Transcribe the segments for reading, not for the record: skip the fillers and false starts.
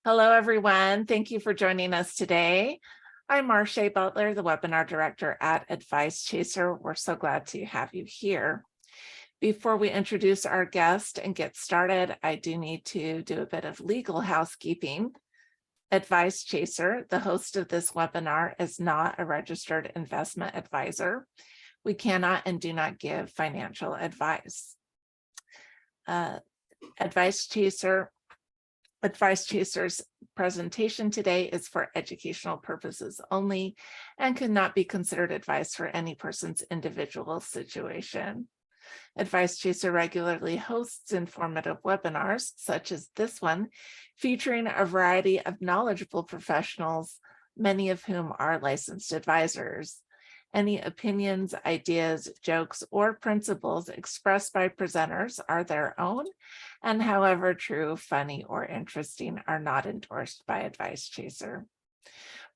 Hello, everyone. Thank you for joining us today. I'm Marcia Butler, the webinar director at Advice Chaser. We're so glad to have you here. Before we introduce our guest and get started, I do need to do a bit of legal housekeeping. Advice Chaser, the host of this webinar, is not a registered investment advisor. We cannot and do not give financial advice. Advice Chaser's presentation today is for educational purposes only and cannot be considered advice for any person's individual situation. Advice Chaser regularly hosts informative webinars, such as this one, featuring a variety of knowledgeable professionals, many of whom are licensed advisors. Any opinions, ideas, jokes, or principles expressed by presenters are their own, and however true, funny, or interesting, are not endorsed by Advice Chaser.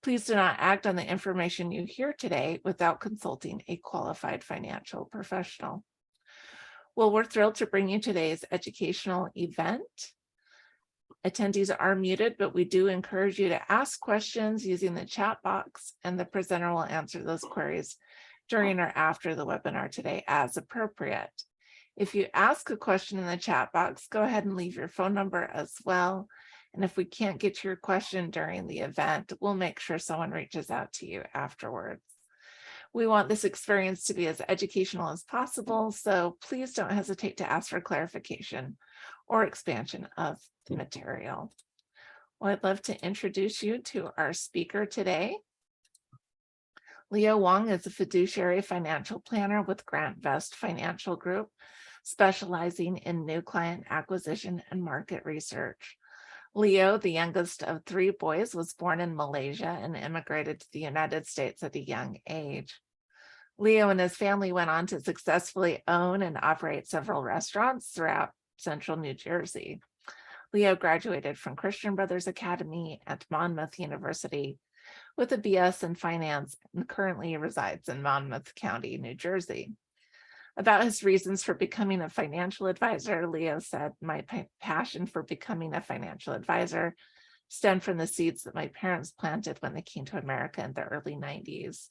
Please do not act on the information you hear today without consulting a qualified financial professional. Well, we're thrilled to bring you today's educational event. Attendees are muted, but we do encourage you to ask questions using the chat box, and the presenter will answer those queries during or after the webinar today as appropriate. If you ask a question in the chat box, go ahead and leave your phone number as well. And if we can't get to your question during the event, we'll make sure someone reaches out to you afterwards. We want this experience to be as educational as possible, so please don't hesitate to ask for clarification or expansion of the material. Well, I'd love to introduce you to our speaker today. Leo Wong is a fiduciary financial planner with Grant Vest Financial Group, specializing in new client acquisition and market research. Leo, the youngest of three boys, was born in Malaysia and immigrated to the United States at a young age. Leo and his family went on to successfully own and operate several restaurants throughout central New Jersey. Leo graduated from Christian Brothers Academy at Monmouth University with a BS in finance and currently resides in Monmouth County, New Jersey. About his reasons for becoming a financial advisor, Leo said, "My passion for becoming a financial advisor stemmed from the seeds that my parents planted when they came to America in the early 90s.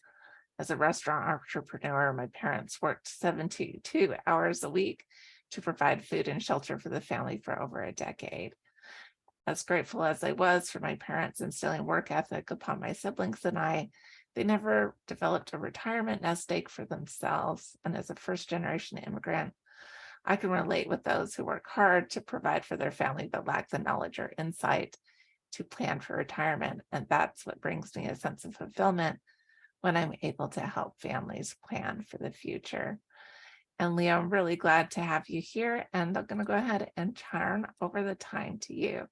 As a restaurant entrepreneur, my parents worked 72 hours a week to provide food and shelter for the family for over a decade. As grateful as I was for my parents instilling work ethic upon my siblings and I, they never developed a retirement nest egg for themselves. And as a first-generation immigrant, I can relate with those who work hard to provide for their family but lack the knowledge or insight to plan for retirement. And that's what brings me a sense of fulfillment when I'm able to help families plan for the future." And Leo, I'm really glad to have you here, and I'm going to go ahead and turn over the time to you.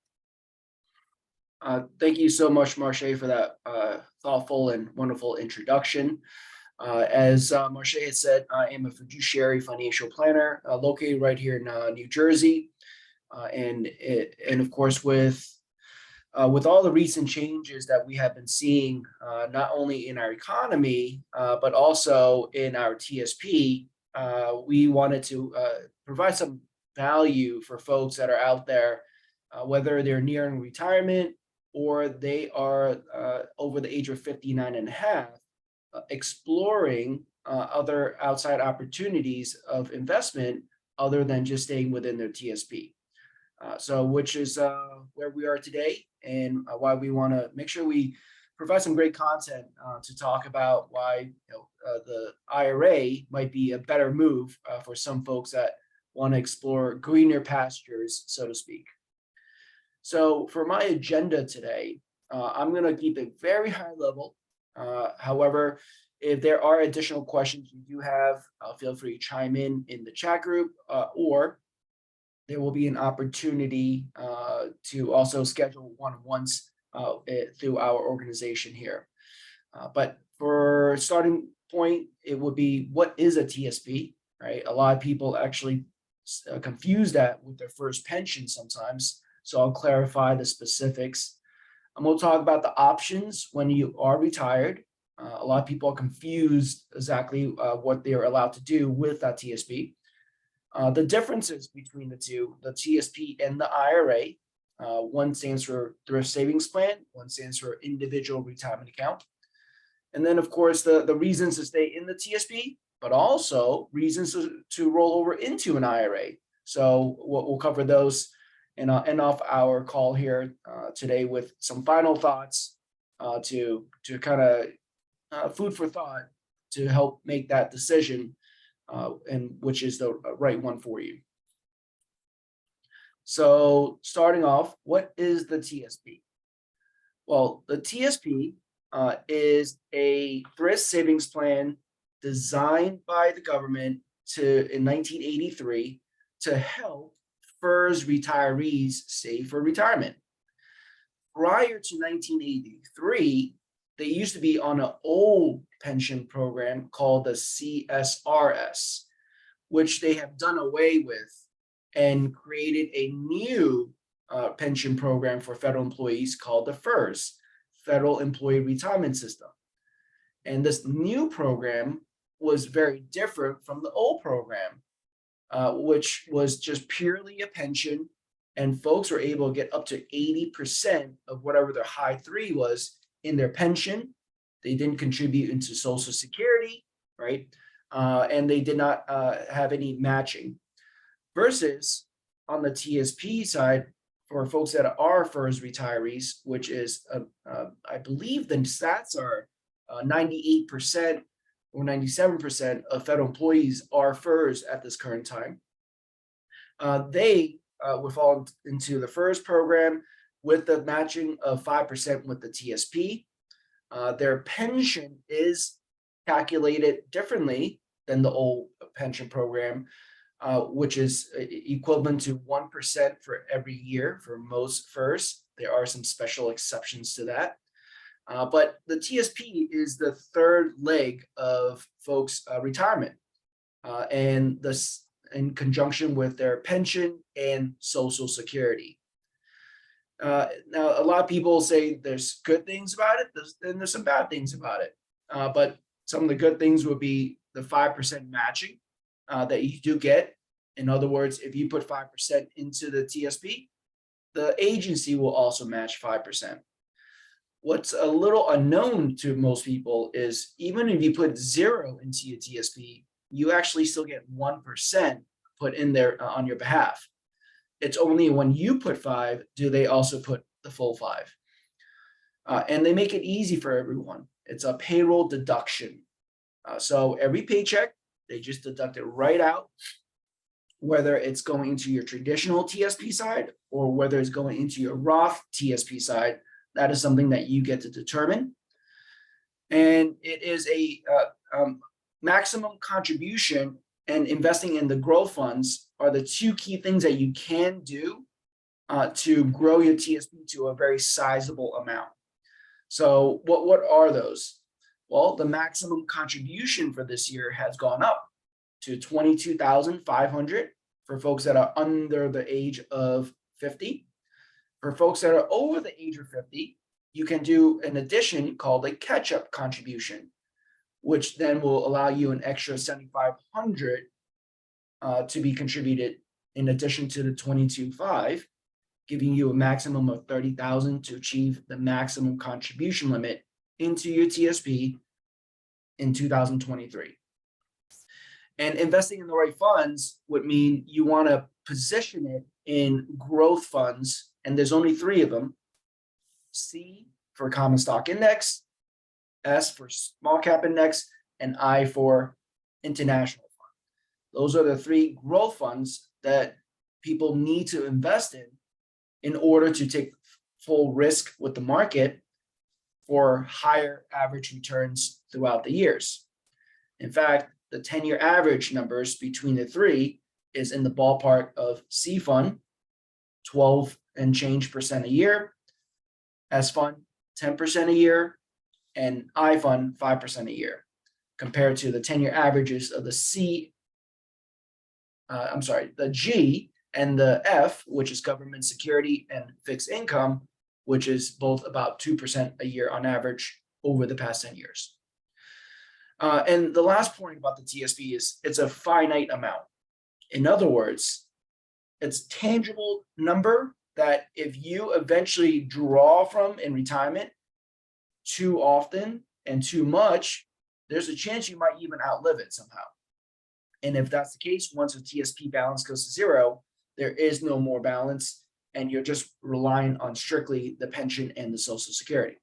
Thank you so much, Marcia, for that thoughtful and wonderful introduction. As Marcia had said, I am a fiduciary financial planner located right here in New Jersey. And of course, with all the recent changes that we have been seeing, not only in our economy, but also in our TSP, we wanted to provide some value for folks that are out there, whether they're nearing retirement or they are over the age of 59 and a half, exploring other outside opportunities of investment other than just staying within their TSP. So which is where we are today, and why we want to make sure we provide some great content to talk about why the IRA might be a better move for some folks that want to explore greener pastures, so to speak. So for my agenda today, I'm going to keep it very high level. However, if there are additional questions you do have, feel free to chime in the chat group, or there will be an opportunity to also schedule one-on-ones through our organization here. But for starting point, it would be, what is a TSP, right? A lot of people actually confuse that with their first pension sometimes. So I'll clarify the specifics. And we'll talk about the options when you are retired. A lot of people are confused exactly what they're allowed to do with that TSP. The differences between the two, the TSP and the IRA, One stands for thrift savings plan, one stands for individual retirement account. And then, of course, the reasons to stay in the TSP, but also reasons to roll over into an IRA. So we'll cover those, and I'll end off our call here today with some final thoughts to kind of food for thought to help make that decision, and which is the right one for you. So starting off, what is the TSP? Well, the TSP is a thrift savings plan designed by the government in 1983 to help FERS retirees save for retirement. Prior to 1983, they used to be on an old pension program called the CSRS, which they have done away with and created a new pension program for federal employees called the FERS, Federal Employee Retirement System. And this new program was very different from the old program, which was just purely a pension, and folks were able to get up to 80% of whatever their high three was in their pension. They didn't contribute into Social Security, right? And they did not have any matching. Versus on the TSP side, for folks that are FERS retirees, which is, I believe the stats are 98% or 97% of federal employees are FERS at this current time. They would fall into the FERS program with the matching of 5% with the TSP. Their pension is calculated differently than the old pension program, which is equivalent to 1% for every year for most FERS. There are some special exceptions to that. But the TSP is the third leg of folks' retirement, and this in conjunction with their pension and Social Security. Now, a lot of people say there's good things about it, and there's some bad things about it. But some of the good things would be the 5% matching that you do get. In other words, if you put 5% into the TSP, the agency will also match 5%. What's a little unknown to most people is even if you put 0 into your TSP, you actually still get 1% put in there on your behalf. It's only when you put 5 do they also put the full 5. And they make it easy for everyone. It's a payroll deduction. So every paycheck, they just deduct it right out, whether it's going into your traditional TSP side or whether it's going into your Roth TSP side. That is something that you get to determine. And it is a maximum contribution, and investing in the growth funds are the two key things that you can do to grow your TSP to a very sizable amount. So what are those? Well, the maximum contribution for this year has gone up to $22,500 for folks that are under the age of 50. For folks that are over the age of 50, you can do an addition called a catch-up contribution, which then will allow you an extra $7,500 to be contributed in addition to the $22,500, giving you a maximum of $30,000 to achieve the maximum contribution limit into your TSP in 2023. And investing in the right funds would mean you want to position it in growth funds, and there's only 3 of them. C for common stock index, S for small cap index, and I for international fund. Those are the 3 growth funds that people need to invest in order to take full risk with the market for higher average returns throughout the years. In fact, the 10-year average numbers between the 3 is in the ballpark of C fund, 12 and change percent a year, S fund, 10% a year, and I fund, 5% a year, compared to the 10-year averages of the the G and the F, which is government security and fixed income, which is both about 2% a year on average over the past 10 years. And the last point about the TSP is it's a finite amount. In other words, its tangible number that if you eventually draw from in retirement too often and too much, there's a chance you might even outlive it somehow. And if that's the case, once a TSP balance goes to zero, there is no more balance, and you're just relying on strictly the pension and the Social Security.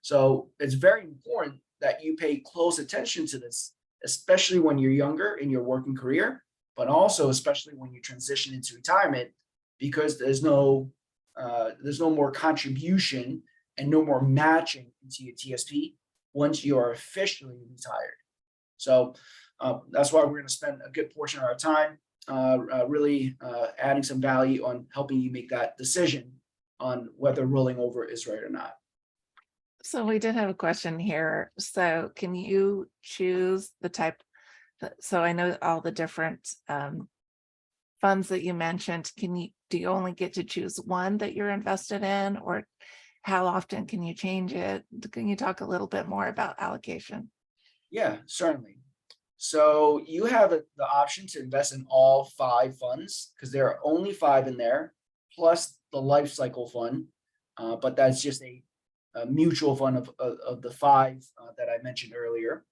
So it's very important that you pay close attention to this, especially when you're younger in your working career, but also especially when you transition into retirement, because there's no more contribution and no more matching into your TSP once you are officially retired. So that's why we're going to spend a good portion of our time really adding some value on helping you make that decision on whether rolling over is right or not. So we did have a question here. So can you choose the type? So I know all the different funds that you mentioned. Do you only get to choose one that you're invested in, or how often can you change it? Can you talk a little bit more about allocation? Yeah, certainly. So you have the option to invest in all 5 funds, because there are only 5 in there, plus the life cycle fund. But that's just a mutual fund of the 5 that I mentioned earlier.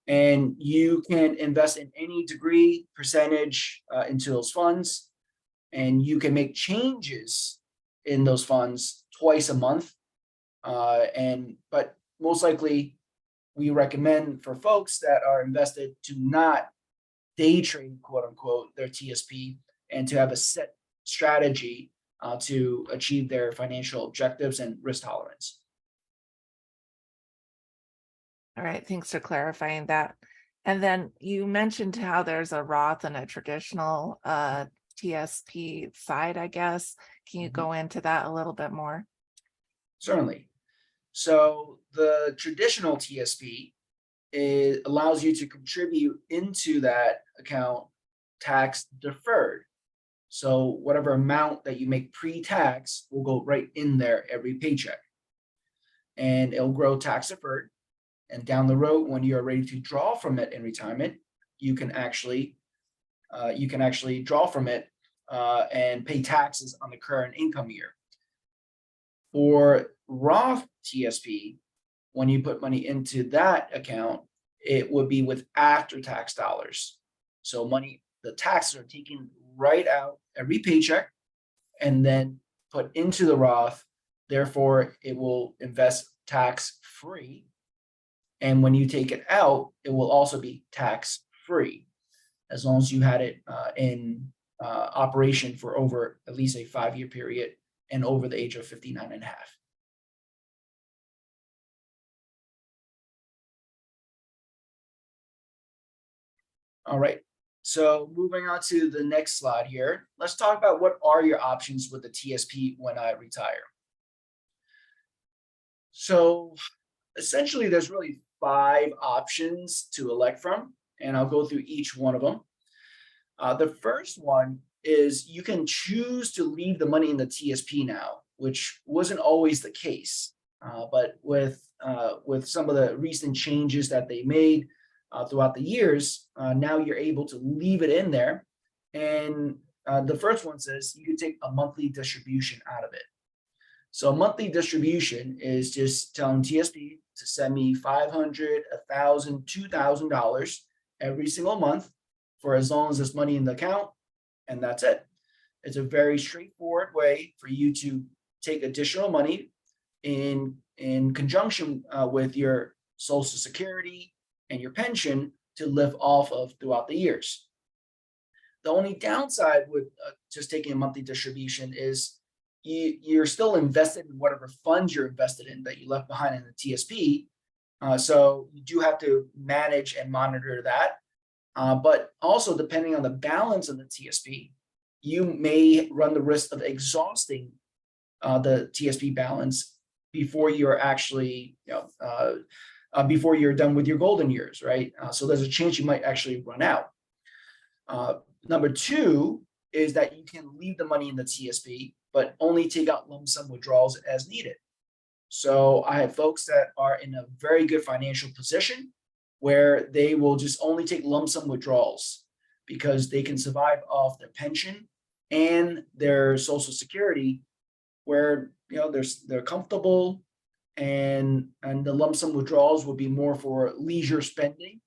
And you can invest in any degree, percentage into those funds, and you can make changes in those funds twice a month. But most likely, we recommend for folks that are invested to not day trade, quote unquote, their TSP, and to have a set strategy to achieve their financial objectives and risk tolerance. All right, thanks for clarifying that. And then you mentioned how there's a Roth and a traditional TSP side, I guess. Can you go into that a little bit more? Certainly. So the traditional TSP allows you to contribute into that account tax deferred. So whatever amount that you make pre-tax will go right in there every paycheck, and it'll grow tax deferred. And down the road, when you are ready to draw from it in retirement, you can actually draw from it and pay taxes on the current income year. For Roth TSP, when you put money into that account, it would be with after-tax dollars. So the taxes are taken right out every paycheck and then put into the Roth. Therefore, it will invest tax-free. And when you take it out, it will also be tax-free, as long as you had it in operation for over at least a 5-year period and over the age of 59 and a half. All right, so moving on to the next slide here, let's talk about what are your options with the TSP when I retire. So essentially, there's really 5 options to elect from, and I'll go through each one of them. The first one is you can choose to leave the money in the TSP now, which wasn't always the case. But with some of the recent changes that they made throughout the years, now you're able to leave it in there. And the first one says you can take a monthly distribution out of it. So a monthly distribution is just telling TSP to send me $500, $1,000, $2,000 every single month for as long as there's money in the account, and that's it. It's a very straightforward way for you to take additional money in conjunction with your Social Security and your pension to live off of throughout the years. The only downside with just taking a monthly distribution is you're still invested in whatever funds you're invested in that you left behind in the TSP. So you do have to manage and monitor that. But also, depending on the balance of the TSP, you may run the risk of exhausting the TSP balance before you're actually, before you're done with your golden years, right? So there's a chance you might actually run out. Number 2 is that you can leave the money in the TSP, but only take out lump sum withdrawals as needed. So I have folks that are in a very good financial position where they will just only take lump sum withdrawals because they can survive off their pension and their Social Security, where they're comfortable, and the lump sum withdrawals would be more for leisure spending,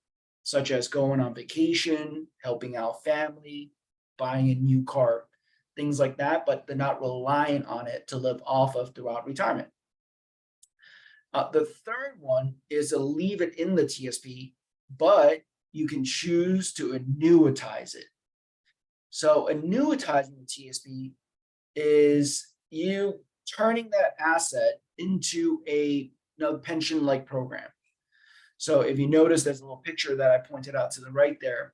such as going on vacation, helping out family, buying a new car, things like that, but they're not reliant on it to live off of throughout retirement. The third one is to leave it in the TSP, but you can choose to annuitize it. So annuitizing the TSP is you turning that asset into another pension-like program. So if you notice, there's a little picture that I pointed out to the right there.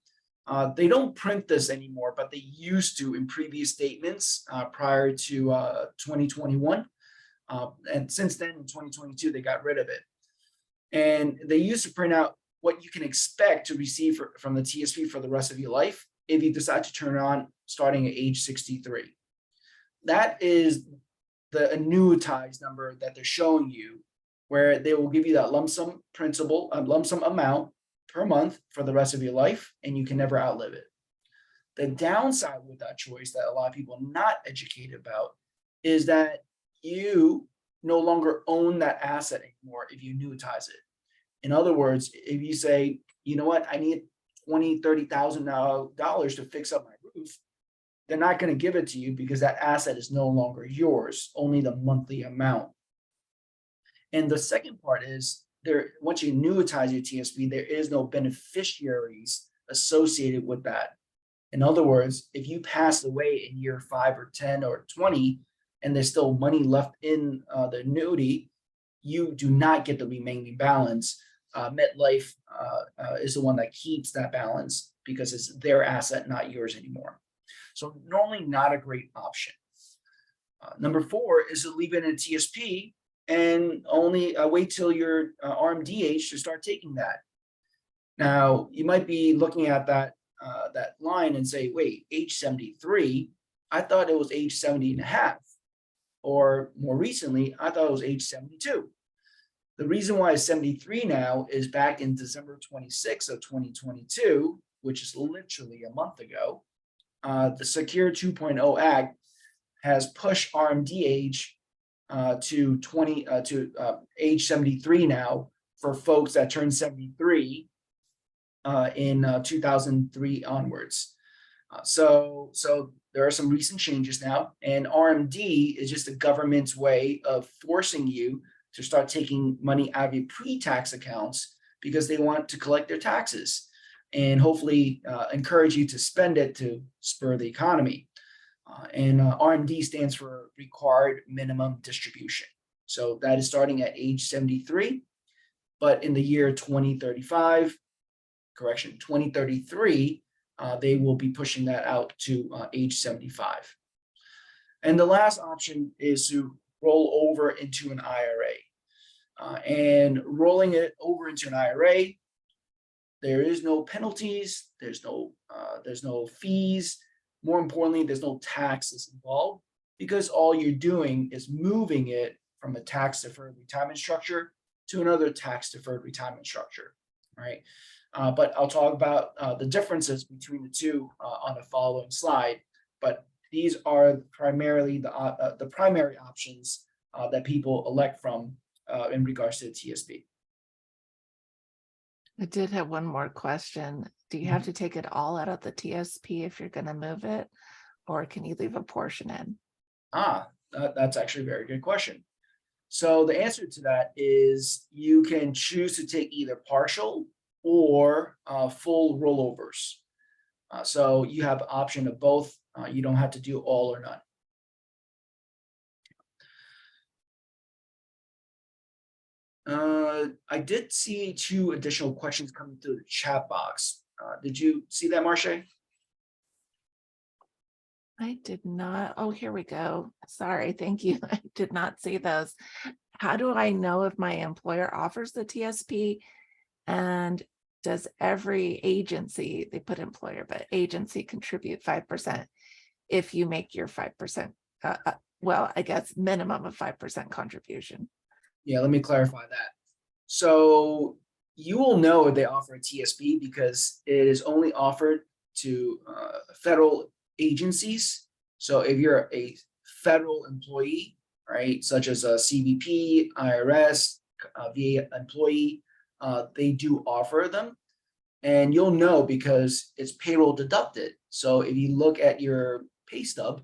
They don't print this anymore, but they used to in previous statements prior to 2021. And since then, in 2022, they got rid of it. And they used to print out what you can expect to receive from the TSP for the rest of your life if you decide to turn it on starting at age 63. That is the annuitized number that they're showing you, where they will give you that lump sum principal, lump sum amount per month for the rest of your life, and you can never outlive it. The downside with that choice that a lot of people are not educated about is that you no longer own that asset anymore if you annuitize it. In other words, if you say, you know what, I need $20,000, $30,000 to fix up my roof, they're not going to give it to you because that asset is no longer yours, only the monthly amount. And the second part is once you annuitize your TSP, there is no beneficiaries associated with that. In other words, if you pass away in year 5 or 10 or 20, and there's still money left in the annuity, you do not get the remaining balance. MetLife is the one that keeps that balance because it's their asset, not yours anymore. So normally not a great option. Number 4 is to leave it in a TSP and only wait till your RMD age to start taking that. Now, you might be looking at that line and say, wait, age 73, I thought it was age 70 and a half. Or more recently, I thought it was age 72. The reason why it's 73 now is back in December 26th of 2022, which is literally a month ago, the Secure 2.0 Act has pushed RMD age to age 73 now for folks that turned 73 in 2003 onwards. So there are some recent changes now, and RMD is just the government's way of forcing you to start taking money out of your pre-tax accounts because they want to collect their taxes and hopefully encourage you to spend it to spur the economy. And RMD stands for Required Minimum Distribution. So that is starting at age 73, but in the year 2033, they will be pushing that out to age 75. And the last option is to roll over into an IRA. And rolling it over into an IRA, there is no penalties, there's no fees. More importantly, there's no taxes involved because all you're doing is moving it from a tax-deferred retirement structure to another tax-deferred retirement structure, right? But I'll talk about the differences between the two on the following slide. But these are primarily the primary options that people elect from in regards to the TSP. I did have one more question. Do you have to take it all out of the TSP if you're going to move it, or can you leave a portion in? That's actually a very good question. So the answer to that is you can choose to take either partial or full rollovers. So you have an option of both. You don't have to do all or none. I did see 2 additional questions coming through the chat box. Did you see that, Marche? I did not. Oh, here we go. Sorry. Thank you. I did not see those. How do I know if my employer offers the TSP? And does every agency, they put employer, but agency contribute 5% if you make your 5%, well, I guess minimum of 5% contribution? Yeah, let me clarify that. So you will know if they offer a TSP because it is only offered to federal agencies So if you're a federal employee, right, such as a CBP, IRS, VA employee, they do offer them. And you'll know because it's payroll deducted. So if you look at your pay stub,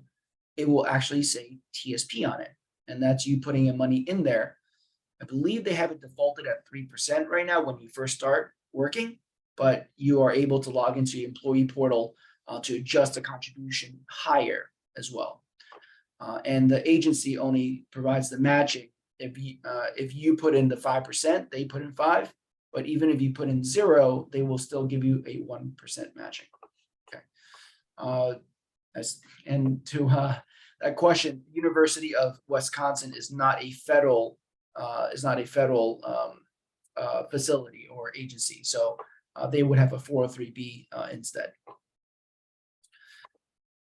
it will actually say TSP on it. And that's you putting your money in there. I believe they have it defaulted at 3% right now when you first start working, but you are able to log into your employee portal to adjust the contribution higher as well. And the agency only provides the matching. If you put in the 5%, they put in 5. But even if you put in 0, they will still give you a 1% matching. Okay. And to that question, University of Wisconsin is not a federal facility or agency, so they would have a 403B instead.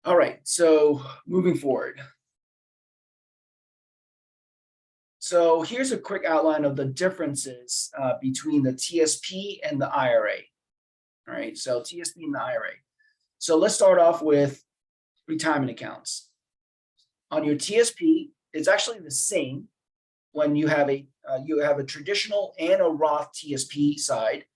All right, so moving forward. So here's a quick outline of the differences between the TSP and the IRA. All right, so TSP and the IRA. So let's start off with retirement accounts. On your TSP, it's actually the same when you have a traditional and a Roth TSP side,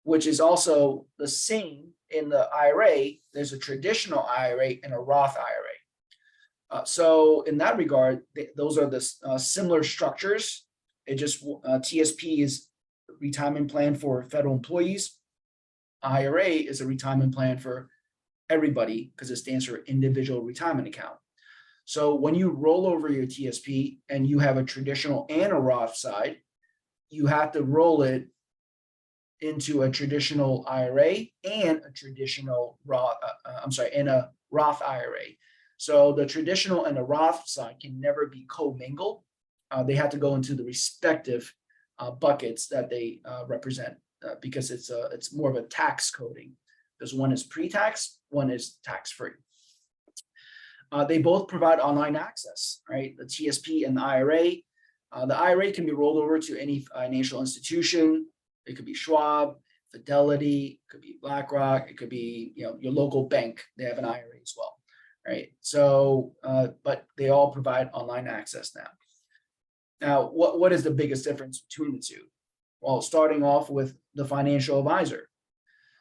which is also the same in the IRA. There's a traditional IRA and a Roth IRA. So in that regard, those are the similar structures. It just TSP is a retirement plan for federal employees. IRA is a retirement plan for everybody because it stands for individual retirement account. So when you roll over your TSP and you have a traditional and a Roth side, you have to roll it into a traditional IRA and a traditional Roth, and a Roth IRA. So the traditional and the Roth side can never be commingled. They have to go into the respective buckets that they represent because it's more of a tax coding. Because one is pre-tax, one is tax-free. They both provide online access, right? The TSP and the IRA. The IRA can be rolled over to any financial institution. It could be Schwab, Fidelity, it could be BlackRock, it could be your local bank. They have an IRA as well, right? So, but they all provide online access now. Now, what is the biggest difference between the two? Well, starting off with the financial advisor.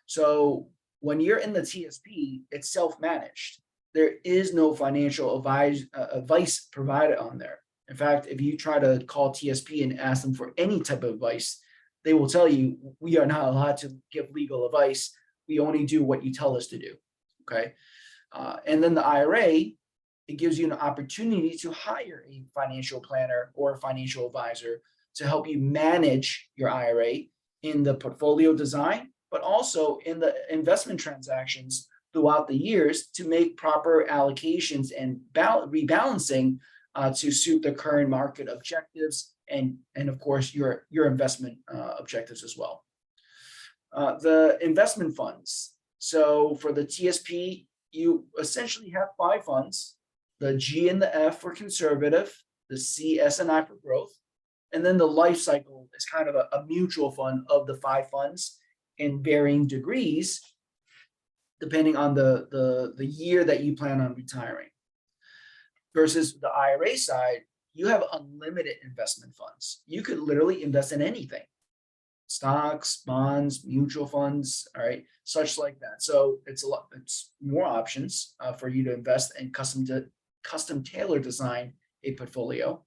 So when you're in the TSP, it's self-managed. There is no financial advice provided on there. In fact, if you try to call TSP and ask them for any type of advice, they will tell you, we are not allowed to give legal advice. We only do what you tell us to do, okay? And then the IRA, it gives you an opportunity to hire a financial planner or a financial advisor to help you manage your IRA in the portfolio design, but also in the investment transactions throughout the years to make proper allocations and rebalancing to suit the current market objectives and of course your investment objectives as well. The investment funds. So for the TSP, you essentially have 5 funds: the G and the F for conservative, the C, S, and I for growth, and then the life cycle is kind of a mutual fund of the 5 funds in varying degrees, depending on the year that you plan on retiring. Versus the IRA side, you have unlimited investment funds. You could literally invest in anything: stocks, bonds, mutual funds, all right, such like that. So it's more options for you to invest and custom tailor design a portfolio.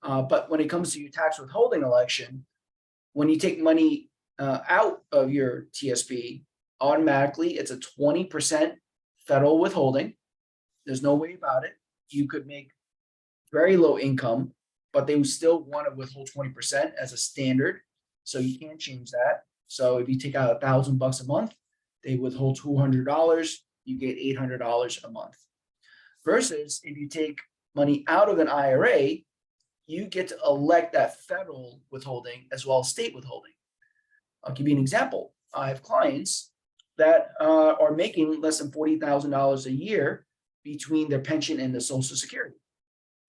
But when it comes to your tax withholding election, when you take money out of your TSP, automatically it's a 20% federal withholding. There's no way about it. You could make very low income, but they would still want to withhold 20% as a standard. So you can't change that. So if you take out $1,000 a month, they withhold $200. You get $800 a month. Versus if you take money out of an IRA, you get to elect that federal withholding as well as state withholding. I'll give you an example. I have clients that are making less than $40,000 a year between their pension and the Social Security.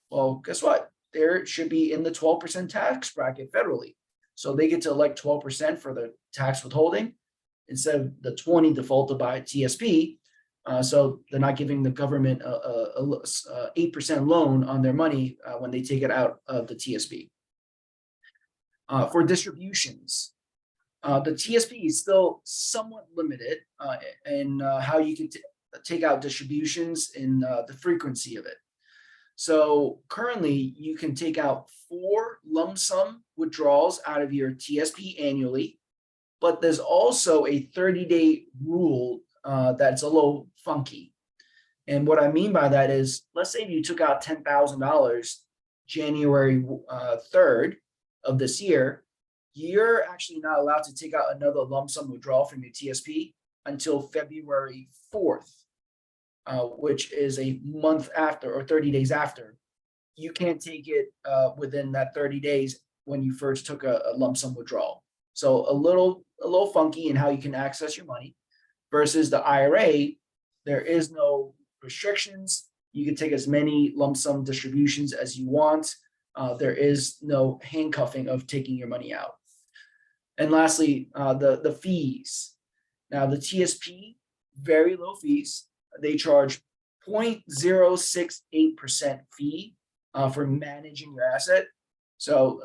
Well, guess what? They should be in the 12% tax bracket federally. So they get to elect 12% for the tax withholding instead of the 20 defaulted by TSP. So they're not giving the government a 8% loan on their money when they take it out of the TSP. For distributions, the TSP is still somewhat limited in how you can take out distributions in the frequency of it. So currently, you can take out 4 lump sum withdrawals out of your TSP annually, but there's also a 30-day rule that's a little funky. And what I mean by that is, let's say you took out $10,000 January 3rd of this year, you're actually not allowed to take out another lump sum withdrawal from your TSP until February 4th. Which is a month after or 30 days after. You can't take it within that 30 days when you first took a lump sum withdrawal. So a little funky in how you can access your money versus the IRA. There is no restrictions. You can take as many lump sum distributions as you want. There is no handcuffing of taking your money out. And lastly, the fees. Now the TSP, very low fees. They charge 0.068% fee for managing your asset. So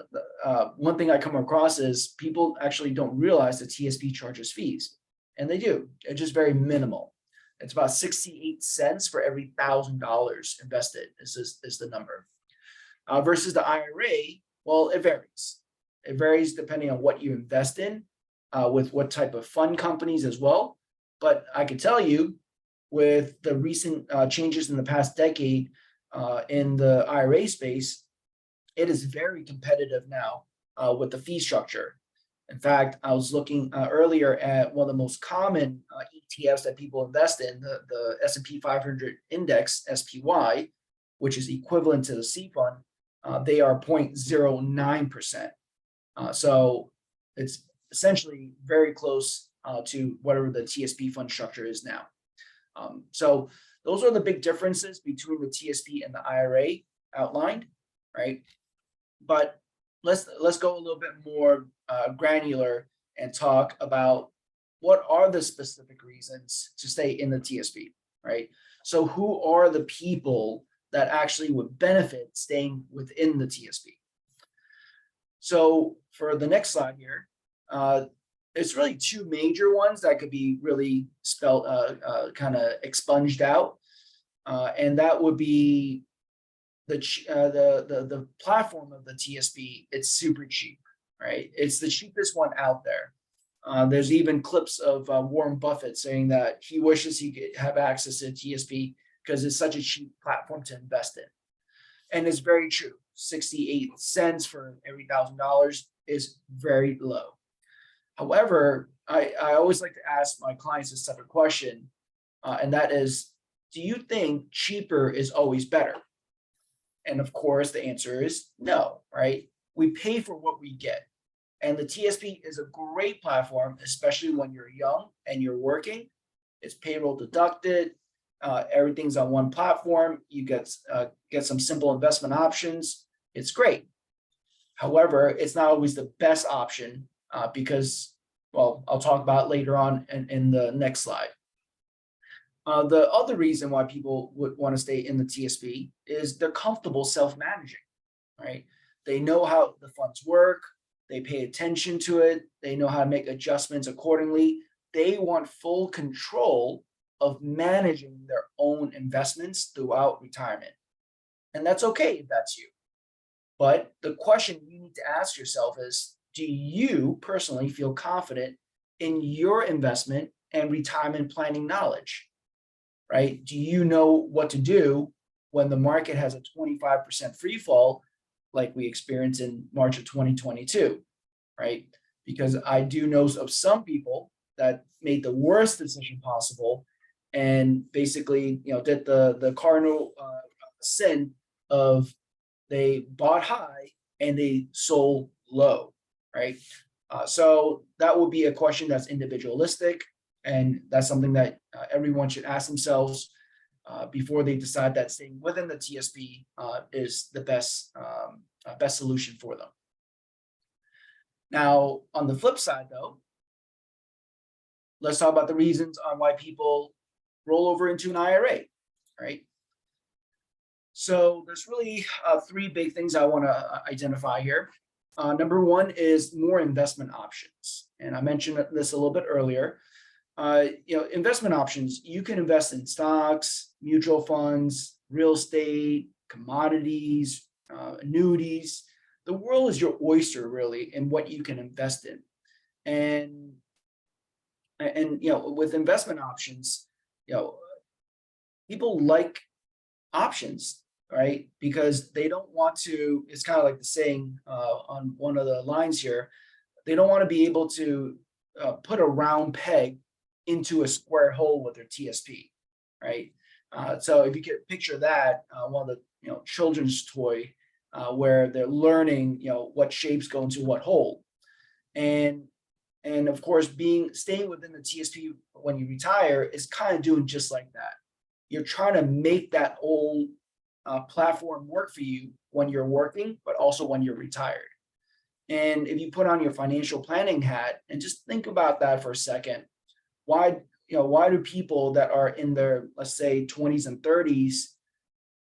one thing I come across is people actually don't realize the TSP charges fees, and they do. It's just very minimal. It's about 68 cents for every $1,000 invested is the number. Versus the IRA, well, it varies. It varies depending on what you invest in, with what type of fund companies as well. But I can tell you, with the recent changes in the past decade in the IRA space, it is very competitive now with the fee structure. In fact, I was looking earlier at one of the most common ETFs that people invest in, the S&P 500 Index, SPY, which is equivalent to the C fund. They are 0.09%. So it's essentially very close to whatever the TSP fund structure is now. So those are the big differences between the TSP and the IRA outlined, right? But let's go a little bit more granular and talk about what are the specific reasons to stay in the TSP, right? So who are the people that actually would benefit staying within the TSP? So for the next slide here, it's really 2 major ones that could be really spelled kind of expunged out, and that would be the platform of the TSP. It's super cheap, right? It's the cheapest one out there. There's even clips of Warren Buffett saying that he wishes he could have access to TSP because it's such a cheap platform to invest in, and it's very true. 68 cents for every $1,000 is very low. However, I always like to ask my clients this type of question, and that is, do you think cheaper is always better? And of course, the answer is no, right? We pay for what we get. And the TSP is a great platform, especially when you're young and you're working. It's payroll deducted. Everything's on one platform. You get some simple investment options. It's great. However, it's not always the best option because, well, I'll talk about later on in the next slide. The other reason why people would want to stay in the TSP is they're comfortable self-managing, right? They know how the funds work. They pay attention to it. They know how to make adjustments accordingly. They want full control of managing their own investments throughout retirement. And that's okay if that's you. But the question you need to ask yourself is, do you personally feel confident in your investment and retirement planning knowledge, right? Do you know what to do when the market has a 25% free fall like we experienced in March of 2022, right? Because I do know of some people that made the worst decision possible and basically, did the cardinal sin of they bought high and they sold low, right? So that would be a question that's individualistic, and that's something that everyone should ask themselves before they decide that staying within the TSP is the best solution for them. Now, on the flip side, though, let's talk about the reasons on why people roll over into an IRA, right? So there's really three big things I want to identify here. Number one is more investment options. And I mentioned this a little bit earlier. Investment options, you can invest in stocks, mutual funds, real estate, commodities, annuities. The world is your oyster, really, in what you can invest in. And with investment options, people like options, right? Because they don't want to, it's kind of like the saying on one of the lines here, they don't want to be able to put a round peg into a square hole with their TSP, right? So if you can picture that, one of the children's toy where they're learning what shapes go into what hole, and of course staying within the TSP when you retire is kind of doing just like that. You're trying to make that old platform work for you when you're working, but also when you're retired. And if you put on your financial planning hat and just think about that for a second, why do people that are in their, let's say, 20s and 30s,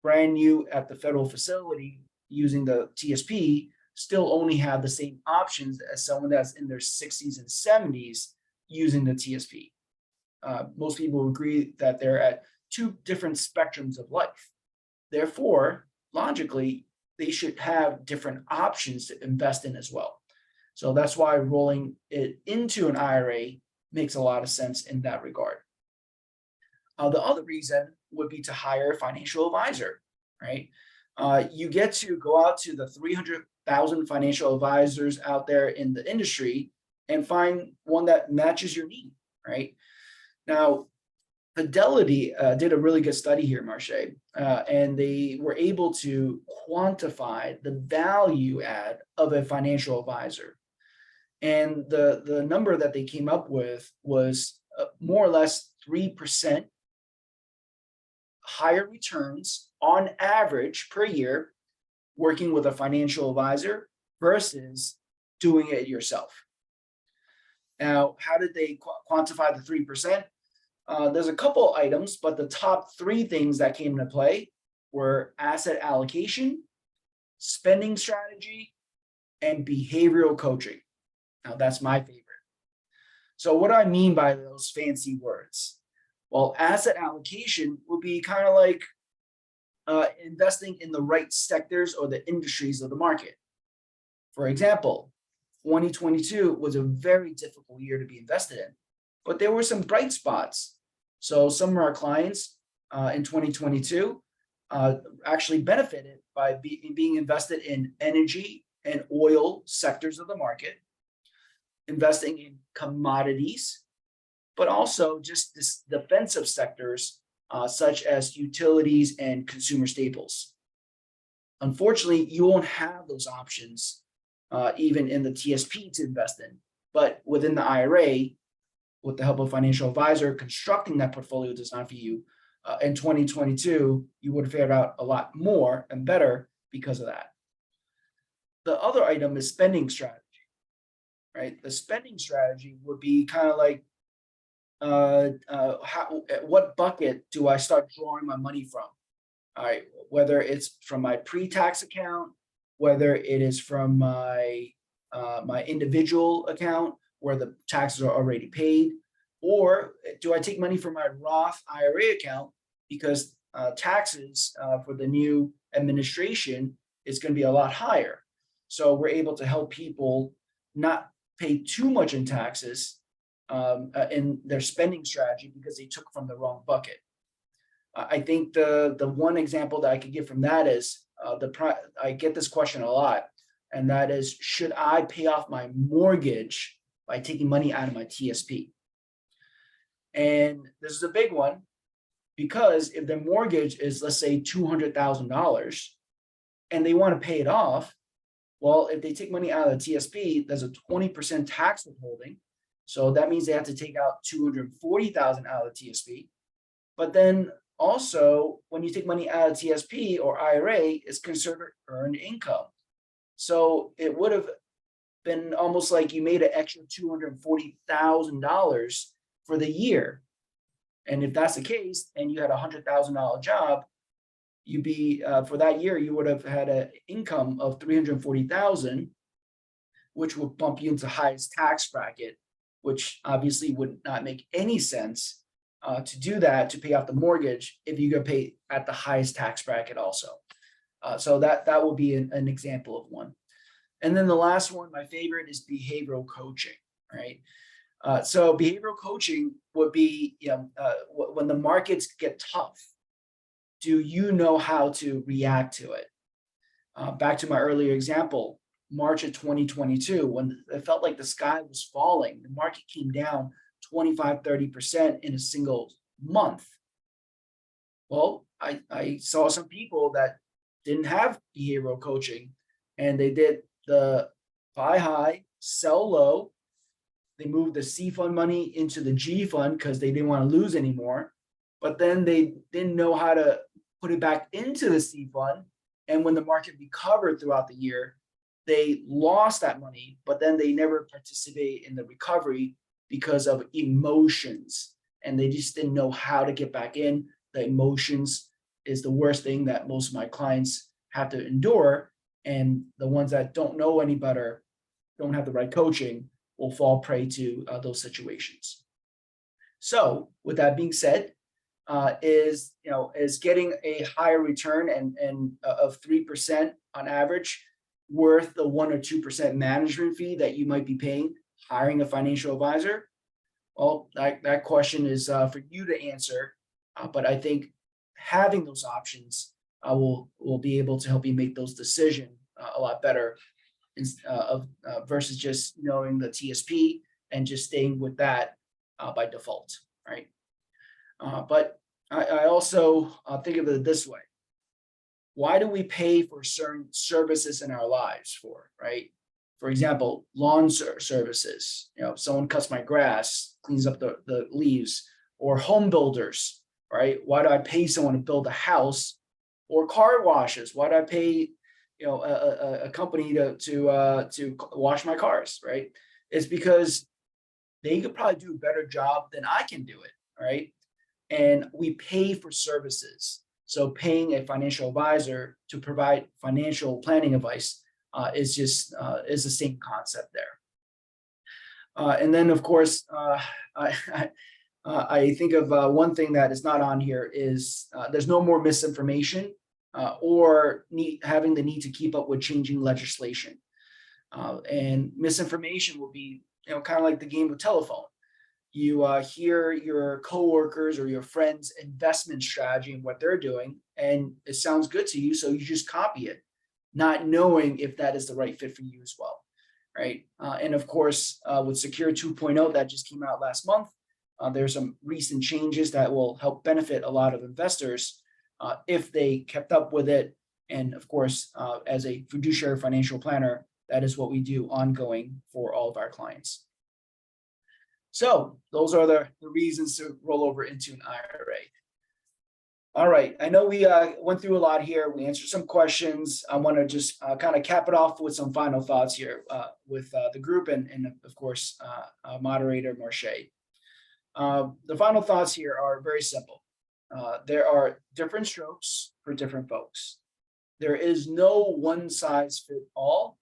brand new at the federal facility using the TSP, still only have the same options as someone that's in their 60s and 70s using the TSP? Most people agree that they're at two different spectrums of life. Therefore, logically, they should have different options to invest in as well. So that's why rolling it into an IRA makes a lot of sense in that regard. The other reason would be to hire a financial advisor, right? You get to go out to the 300,000 financial advisors out there in the industry and find one that matches your need, right? Now, Fidelity did a really good study here, Marche, and they were able to quantify the value add of a financial advisor. And the number that they came up with was more or less 3% higher returns on average per year working with a financial advisor versus doing it yourself. Now, how did they quantify the 3%? There's a couple items, but the top three things that came into play were asset allocation, spending strategy, and behavioral coaching. Now, that's my favorite. So what do I mean by those fancy words? Well, asset allocation would be kind of like investing in the right sectors or the industries of the market. For example, 2022 was a very difficult year to be invested in, but there were some bright spots. So some of our clients in 2022 actually benefited by being invested in energy and oil sectors of the market, investing in commodities, but also just this defensive sectors such as utilities and consumer staples. Unfortunately, you won't have those options even in the TSP to invest in, but within the IRA, with the help of a financial advisor constructing that portfolio design for you in 2022, you would have fared out a lot more and better because of that. The other item is spending strategy, right? The spending strategy would be kind of like, what bucket do I start drawing my money from? All right, whether it's from my pre-tax account, whether it is from my my individual account where the taxes are already paid, or do I take money from my Roth IRA account because taxes for the new administration is going to be a lot higher. So we're able to help people not pay too much in taxes in their spending strategy because they took from the wrong bucket. I think the one example that I could give from that is I get this question a lot, and that is, should I pay off my mortgage by taking money out of my TSP? And this is a big one because if the mortgage is, let's say, $200,000 and they want to pay it off, well, if they take money out of the TSP, there's a 20% tax withholding. So that means they have to take out $240,000 out of the TSP. But then also, when you take money out of TSP or IRA, it's considered earned income. So it would have been almost like you made an extra $240,000 for the year. And if that's the case, and you had $100,000 job, you'd be for that year, you would have had an income of 340,000, which would bump you into highest tax bracket, which obviously would not make any sense to do that, to pay off the mortgage if you get paid at the highest tax bracket also. So that will be an example of one. And then the last one, my favorite, is behavioral coaching, right? So behavioral coaching would be, when the markets get tough, do you know how to react to it? Back to my earlier example, March of 2022, when it felt like the sky was falling, the market came down 25, 30% in a single month. Well, I saw some people that didn't have behavioral coaching, and they did the buy high, sell low. They moved the C fund money into the G fund because they didn't want to lose anymore. But then they didn't know how to put it back into the C fund. And when the market recovered throughout the year, they lost that money, but then they never participate in the recovery because of emotions. And they just didn't know how to get back in. The emotions is the worst thing that most of my clients have to endure. And the ones that don't know any better, don't have the right coaching, will fall prey to those situations. So with that being said, is getting a higher return and of 3% on average worth the 1 or 2% management fee that you might be paying hiring a financial advisor? Well, that question is for you to answer, but I think having those options will be able to help you make those decisions a lot better versus just knowing the TSP and just staying with that by default, right? But I also think of it this way. Why do we pay for certain services in our lives for, right? For example, lawn services, someone cuts my grass, cleans up the leaves, or home builders, right? Why do I pay someone to build a house? Or car washes? Why do I pay a company to wash my cars, right? It's because they could probably do a better job than I can do it, right? And we pay for services. So paying a financial advisor to provide financial planning advice is the same concept there. And then, of course, I think of one thing that is not on here is there's no more misinformation or having the need to keep up with changing legislation. And misinformation will be, kind of like the game of telephone. You hear your coworkers or your friends' investment strategy and what they're doing, and it sounds good to you, so you just copy it, not knowing if that is the right fit for you as well, right? And of course, with Secure 2.0 that just came out last month, there's some recent changes that will help benefit a lot of investors if they kept up with it. And of course, as a fiduciary financial planner, that is what we do ongoing for all of our clients. So those are the reasons to roll over into an IRA. All right, I know we went through a lot here. We answered some questions. I want to just kind of cap it off with some final thoughts here with the group and of course, moderator Marche. The final thoughts here are very simple. There are different strokes for different folks. There is no one size fit all.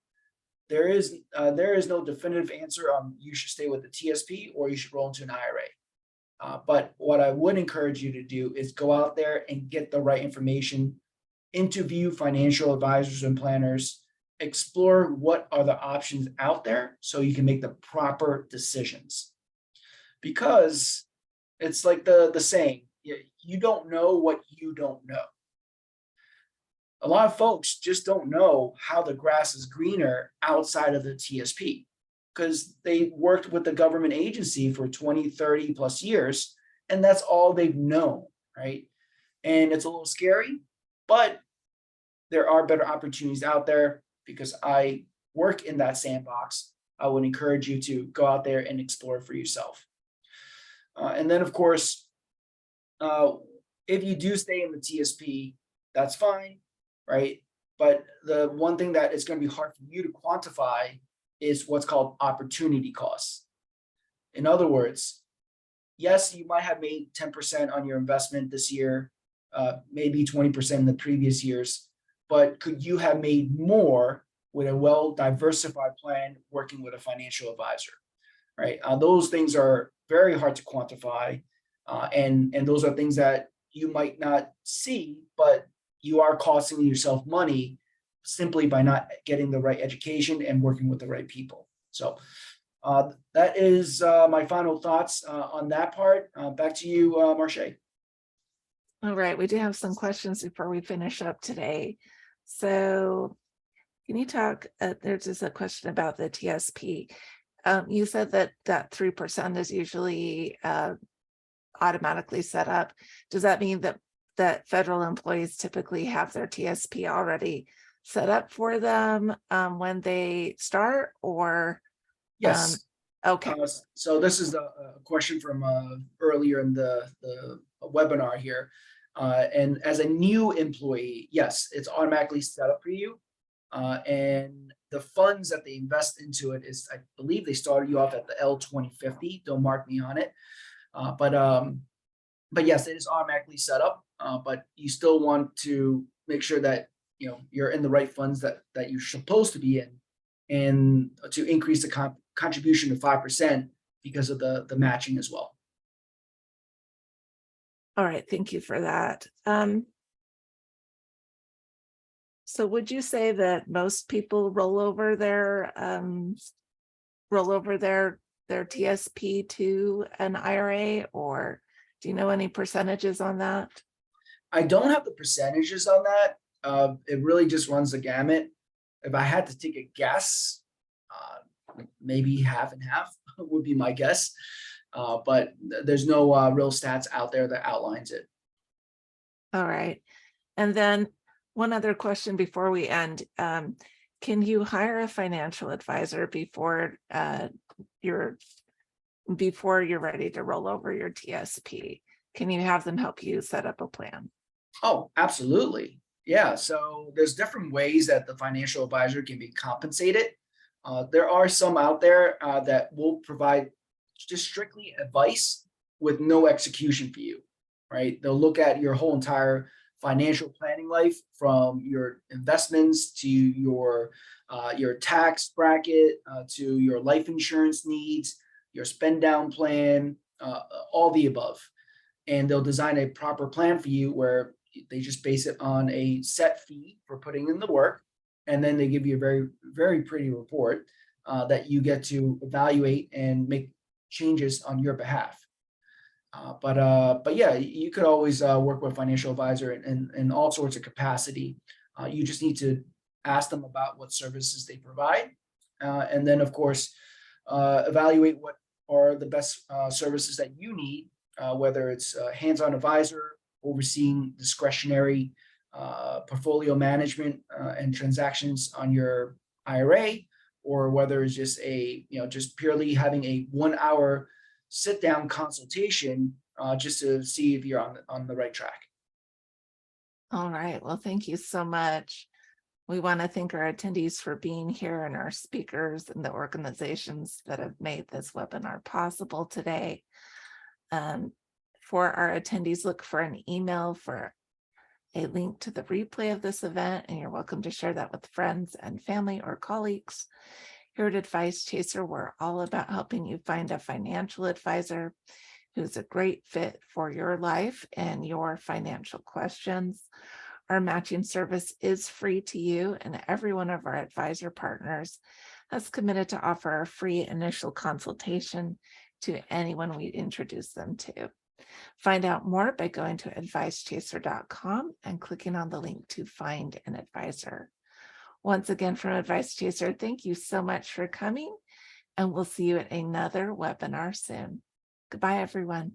There is no definitive answer on you should stay with the TSP or you should roll into an IRA. But what I would encourage you to do is go out there and get the right information, interview financial advisors and planners, explore what are the options out there so you can make the proper decisions. Because it's like the saying, you don't know what you don't know. A lot of folks just don't know how the grass is greener outside of the TSP because they worked with the government agency for 20, 30 plus years, and that's all they've known, right? And it's a little scary, but there are better opportunities out there because I work in that sandbox. I would encourage you to go out there and explore for yourself. And then, of course, if you do stay in the TSP, that's fine, right? But the one thing that is going to be hard for you to quantify is what's called opportunity costs. In other words, yes, you might have made 10% on your investment this year, maybe 20% in the previous years, but could you have made more with a well-diversified plan working with a financial advisor, right? Those things are very hard to quantify, and those are things that you might not see, but you are costing yourself money simply by not getting the right education and working with the right people. So that is my final thoughts on that part. Back to you, Marche. All right, we do have some questions before we finish up today. So can you talk, there's just a question about the TSP. You said that 3% is usually automatically set up. Does that mean that federal employees typically have their TSP already set up for them when they start, or? Yes. Okay. So this is a question from earlier in the webinar here. And as a new employee, yes, it's automatically set up for you. And the funds that they invest into it is, I believe they started you off at the L2050. Don't mark me on it. But yes, it is automatically set up. But you still want to make sure that you're in the right funds that you're supposed to be in, and to increase the contribution to 5% because of the matching as well. All right, thank you for that. So would you say that most people roll over their TSP to an IRA, or do you know any percentages on that? I don't have the percentages on that. It really just runs the gamut. If I had to take a guess, maybe half and half would be my guess. But there's no real stats out there that outlines it. All right. And then one other question before we end. Can you hire a financial advisor before you're ready to roll over your TSP? Can you have them help you set up a plan? Oh, absolutely. Yeah. So there's different ways that the financial advisor can be compensated. There are some out there that will provide just strictly advice with no execution for you, right? They'll look at your whole entire financial planning life, from your investments to your tax bracket, to your life insurance needs, your spend down plan, all the above. And they'll design a proper plan for you where they just base it on a set fee for putting in the work. And then they give you a very, very pretty report that you get to evaluate and make changes on your behalf. But yeah, you could always work with a financial advisor in all sorts of capacity. You just need to ask them about what services they provide. And then, of course, evaluate what are the best services that you need, whether it's a hands-on advisor overseeing discretionary portfolio management and transactions on your IRA, or whether it's just just purely having a 1 hour sit down consultation just to see if you're on the right track. All right. Well, thank you so much. We want to thank our attendees for being here, and our speakers and the organizations that have made this webinar possible today. For our attendees, look for an email for a link to the replay of this event, and you're welcome to share that with friends and family or colleagues. Here at Advice Chaser, we're all about helping you find a financial advisor who's a great fit for your life and your financial questions. Our matching service is free to you, and every one of our advisor partners has committed to offer a free initial consultation to anyone we introduce them to. Find out more by going to advicechaser.com and clicking on the link to find an advisor. Once again, from Advice Chaser, thank you so much for coming, and we'll see you at another webinar soon. Goodbye, everyone.